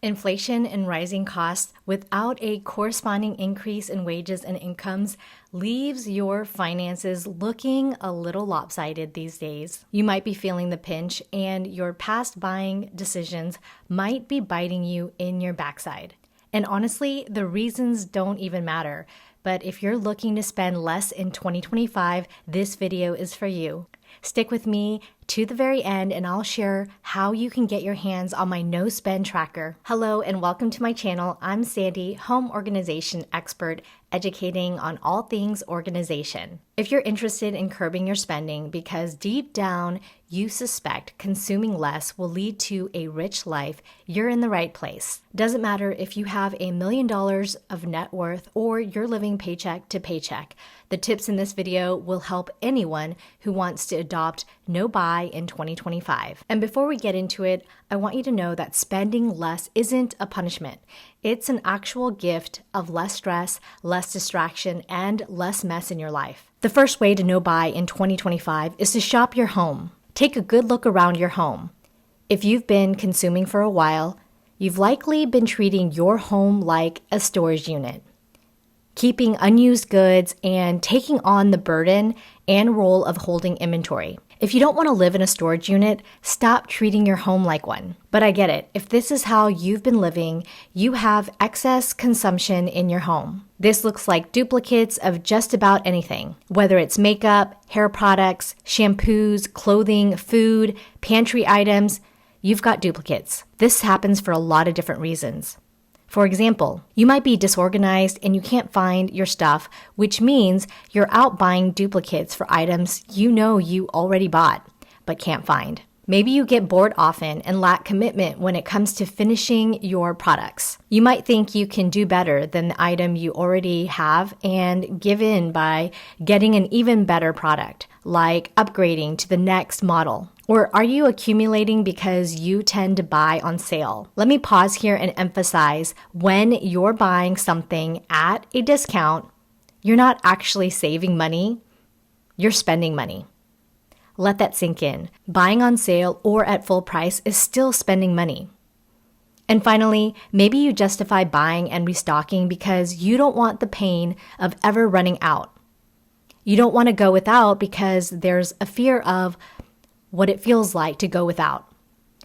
Inflation and rising costs without a corresponding increase in wages and incomes leaves your finances looking a little lopsided these days. You might be feeling the pinch, and your past buying decisions might be biting you in your backside. And honestly, the reasons don't even matter. But if you're looking to spend less in 2025, this video is for you. Stick with me to the very end and I'll share how you can get your hands on my no spend tracker. Hello and welcome to my channel. I'm Sandy, home organization expert, educating on all things organization. If you're interested in curbing your spending because deep down you suspect consuming less will lead to a rich life, you're in the right place. Doesn't matter if you have $1 million of net worth or you're living paycheck to paycheck. The tips in this video will help anyone who wants to adopt no buy in 2025. And before we get into it, I want you to know that spending less isn't a punishment. It's an actual gift of less stress, less distraction, and less mess in your life. The first way to no buy in 2025 is to shop your home. Take a good look around your home. If you've been consuming for a while, you've likely been treating your home like a storage unit, keeping unused goods and taking on the burden and role of holding inventory. If you don't want to live in a storage unit, stop treating your home like one. But I get it. If this is how you've been living, you have excess consumption in your home. This looks like duplicates of just about anything, whether it's makeup, hair products, shampoos, clothing, food, pantry items. You've got duplicates. This happens for a lot of different reasons. For example, you might be disorganized and you can't find your stuff, which means you're out buying duplicates for items you know you already bought, but can't find. Maybe you get bored often and lack commitment when it comes to finishing your products. You might think you can do better than the item you already have and give in by getting an even better product, like upgrading to the next model. Or are you accumulating because you tend to buy on sale? Let me pause here and emphasize, when you're buying something at a discount, you're not actually saving money, you're spending money. Let that sink in. Buying on sale or at full price is still spending money. And finally, maybe you justify buying and restocking because you don't want the pain of ever running out. You don't want to go without because there's a fear of what it feels like to go without.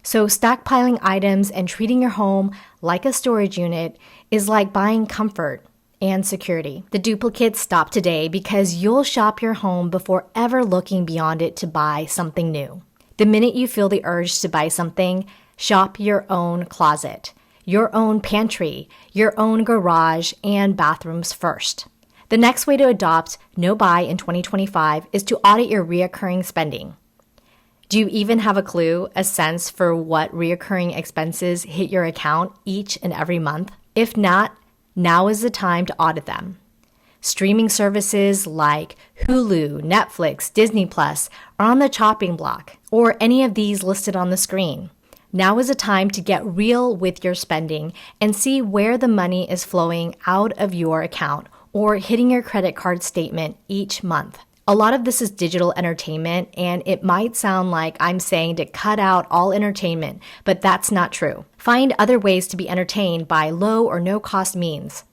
So stockpiling items and treating your home like a storage unit is like buying comfort and security. The duplicates stop today because you'll shop your home before ever looking beyond it to buy something new. The minute you feel the urge to buy something, shop your own closet, your own pantry, your own garage, and bathrooms first. The next way to adopt no buy in 2025 is to audit your reoccurring spending. Do you even have a clue, a sense for what reoccurring expenses hit your account each and every month? If not, now is the time to audit them. Streaming services like Hulu, Netflix, Disney Plus are on the chopping block, or any of these listed on the screen. Now is a time to get real with your spending and see where the money is flowing out of your account or hitting your credit card statement each month. A lot of this is digital entertainment, and it might sound like I'm saying to cut out all entertainment, but that's not true. Find other ways to be entertained by low or no cost means.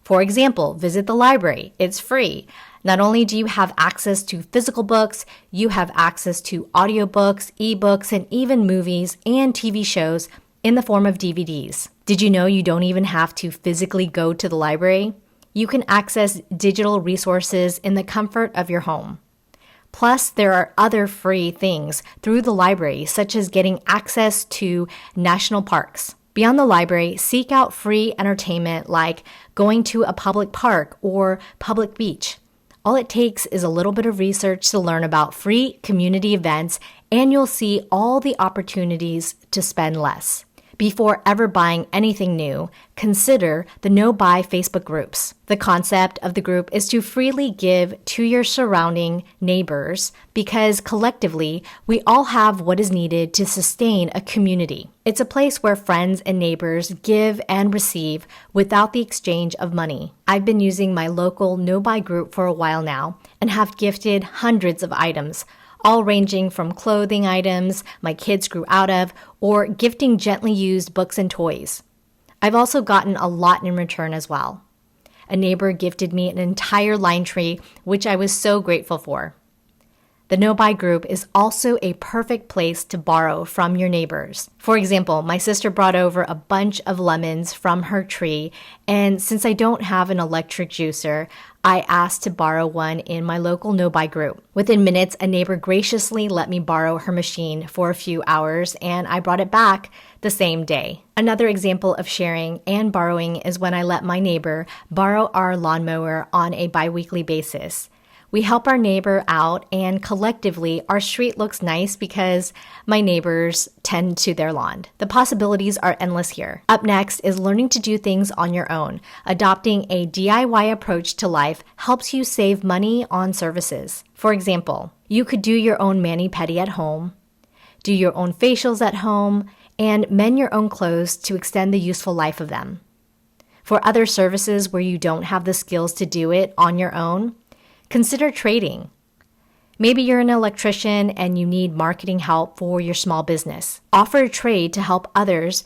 For example, visit the library. It's free. Not only do you have access to physical books, you have access to audiobooks, ebooks, and even movies and TV shows in the form of DVDs. Did you know you don't even have to physically go to the library? You can access digital resources in the comfort of your home. Plus, there are other free things through the library, such as getting access to national parks. Beyond the library, seek out free entertainment like going to a public park or public beach. All it takes is a little bit of research to learn about free community events, and you'll see all the opportunities to spend less. Before ever buying anything new, consider the No Buy Facebook groups. The concept of the group is to freely give to your surrounding neighbors because collectively, we all have what is needed to sustain a community. It's a place where friends and neighbors give and receive without the exchange of money. I've been using my local No Buy group for a while now and have gifted hundreds of items, all ranging from clothing items my kids grew out of or gifting gently used books and toys. I've also gotten a lot in return as well. A neighbor gifted me an entire lime tree, which I was so grateful for. The no-buy group is also a perfect place to borrow from your neighbors. For example, my sister brought over a bunch of lemons from her tree, and since I don't have an electric juicer, I asked to borrow one in my local no-buy group. Within minutes, a neighbor graciously let me borrow her machine for a few hours, and I brought it back the same day. Another example of sharing and borrowing is when I let my neighbor borrow our lawnmower on a bi-weekly basis. We help our neighbor out, and collectively, our street looks nice because my neighbors tend to their lawn. The possibilities are endless here. Up next is learning to do things on your own. Adopting a DIY approach to life helps you save money on services. For example, you could do your own mani-pedi at home, do your own facials at home, and mend your own clothes to extend the useful life of them. For other services where you don't have the skills to do it on your own, consider trading. Maybe you're an electrician and you need marketing help for your small business. Offer a trade to help others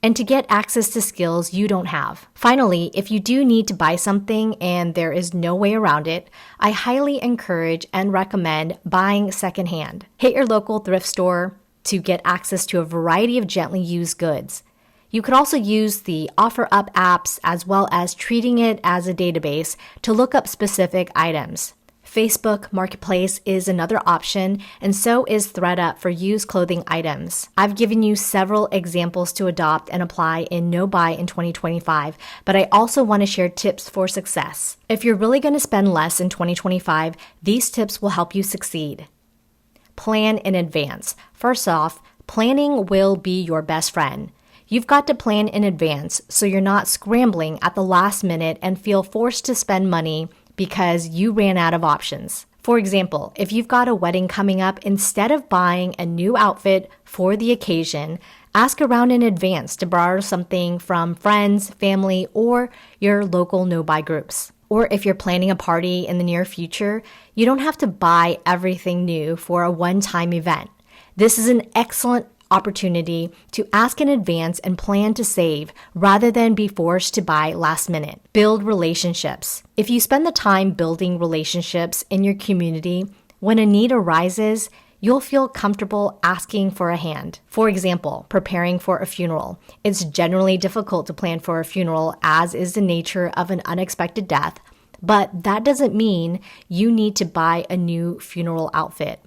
and to get access to skills you don't have. Finally, if you do need to buy something and there is no way around it, I highly encourage and recommend buying secondhand. Hit your local thrift store to get access to a variety of gently used goods. You could also use the OfferUp apps as well as treating it as a database to look up specific items. Facebook Marketplace is another option, and so is ThreadUp for used clothing items. I've given you several examples to adopt and apply in No Buy in 2025, but I also want to share tips for success. If you're really going to spend less in 2025, these tips will help you succeed. Plan in advance. First off, planning will be your best friend. You've got to plan in advance so you're not scrambling at the last minute and feel forced to spend money because you ran out of options. For example, if you've got a wedding coming up, instead of buying a new outfit for the occasion, ask around in advance to borrow something from friends, family, or your local no-buy groups. Or if you're planning a party in the near future, you don't have to buy everything new for a one-time event. This is an excellent opportunity to ask in advance and plan to save rather than be forced to buy last minute. Build relationships. If you spend the time building relationships in your community, when a need arises, you'll feel comfortable asking for a hand. For example, preparing for a funeral. It's generally difficult to plan for a funeral, as is the nature of an unexpected death, but that doesn't mean you need to buy a new funeral outfit.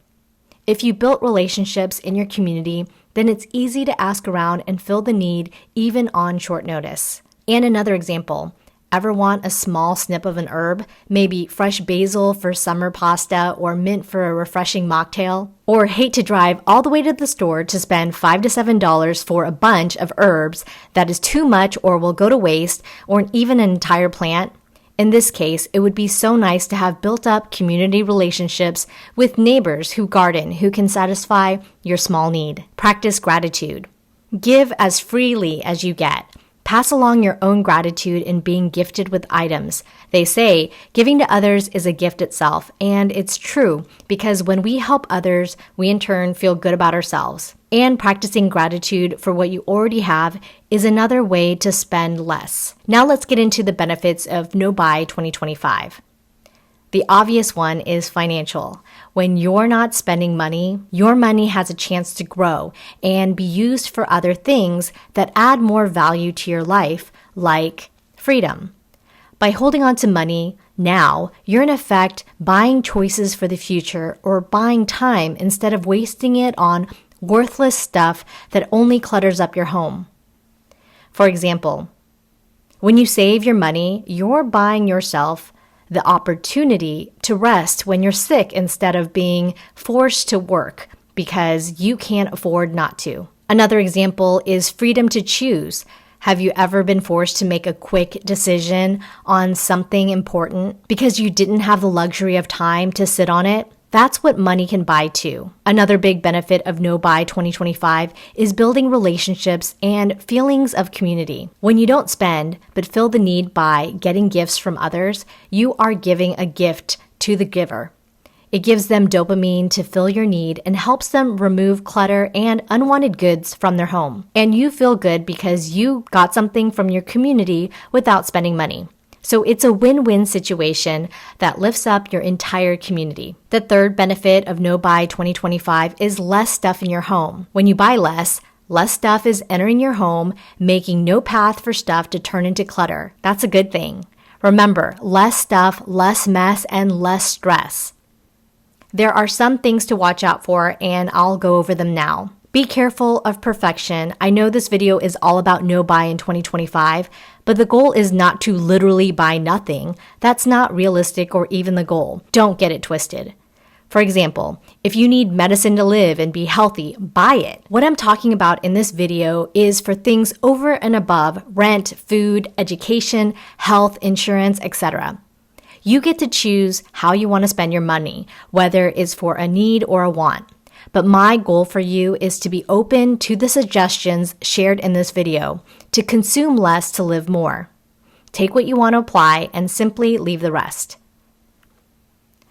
If you built relationships in your community, then it's easy to ask around and fill the need even on short notice. And another example, ever want a small snip of an herb? Maybe fresh basil for summer pasta or mint for a refreshing mocktail? Or hate to drive all the way to the store to spend $5 to $7 for a bunch of herbs that is too much or will go to waste, or even an entire plant? In this case, it would be so nice to have built up community relationships with neighbors who garden, who can satisfy your small need. Practice gratitude. Give as freely as you get. Pass along your own gratitude in being gifted with items. They say giving to others is a gift itself, and it's true because when we help others, we in turn feel good about ourselves. And practicing gratitude for what you already have is another way to spend less. Now let's get into the benefits of No Buy 2025. The obvious one is financial. When you're not spending money, your money has a chance to grow and be used for other things that add more value to your life, like freedom. By holding on to money now, you're in effect buying choices for the future or buying time instead of wasting it on worthless stuff that only clutters up your home. For example, when you save your money, you're buying yourself the opportunity to rest when you're sick instead of being forced to work because you can't afford not to. Another example is freedom to choose. Have you ever been forced to make a quick decision on something important because you didn't have the luxury of time to sit on it? That's what money can buy too. Another big benefit of No Buy 2025 is building relationships and feelings of community. When you don't spend, but fill the need by getting gifts from others, you are giving a gift to the giver. It gives them dopamine to fill your need and helps them remove clutter and unwanted goods from their home. And you feel good because you got something from your community without spending money. So it's a win-win situation that lifts up your entire community. The third benefit of No Buy 2025 is less stuff in your home. When you buy less stuff is entering your home, making no path for stuff to turn into clutter. That's a good thing. Remember, less stuff, less mess, and less stress. There are some things to watch out for, and I'll go over them now. Be careful of perfection. I know this video is all about no buy in 2025, but the goal is not to literally buy nothing. That's not realistic or even the goal. Don't get it twisted. For example, if you need medicine to live and be healthy, buy it. What I'm talking about in this video is for things over and above rent, food, education, health, insurance, etc. You get to choose how you want to spend your money, whether it's for a need or a want. But my goal for you is to be open to the suggestions shared in this video, to consume less to live more. Take what you want to apply and simply leave the rest.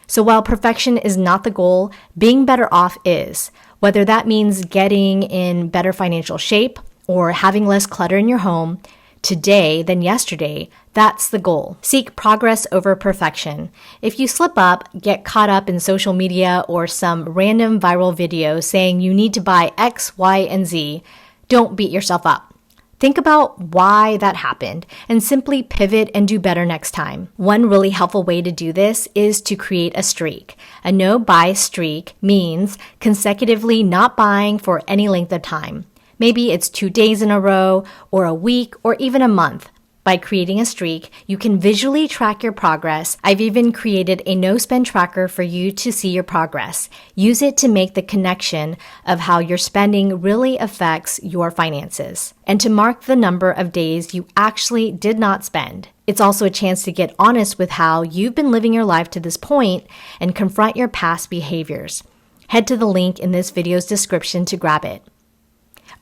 So while perfection is not the goal, being better off is, whether that means getting in better financial shape or having less clutter in your home, today than yesterday, that's the goal. Seek progress over perfection. If you slip up, get caught up in social media or some random viral video saying you need to buy X, Y, and Z, don't beat yourself up. Think about why that happened and simply pivot and do better next time. One really helpful way to do this is to create a streak. A no-buy streak means consecutively not buying for any length of time. Maybe it's 2 days in a row, or a week, or even a month. By creating a streak, you can visually track your progress. I've even created a no-spend tracker for you to see your progress. Use it to make the connection of how your spending really affects your finances, and to mark the number of days you actually did not spend. It's also a chance to get honest with how you've been living your life to this point and confront your past behaviors. Head to the link in this video's description to grab it.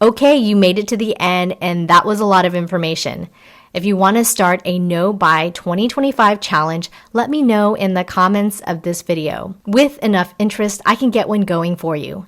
Okay, you made it to the end, and that was a lot of information. If you want to start a No Buy 2025 challenge, let me know in the comments of this video. With enough interest, I can get one going for you.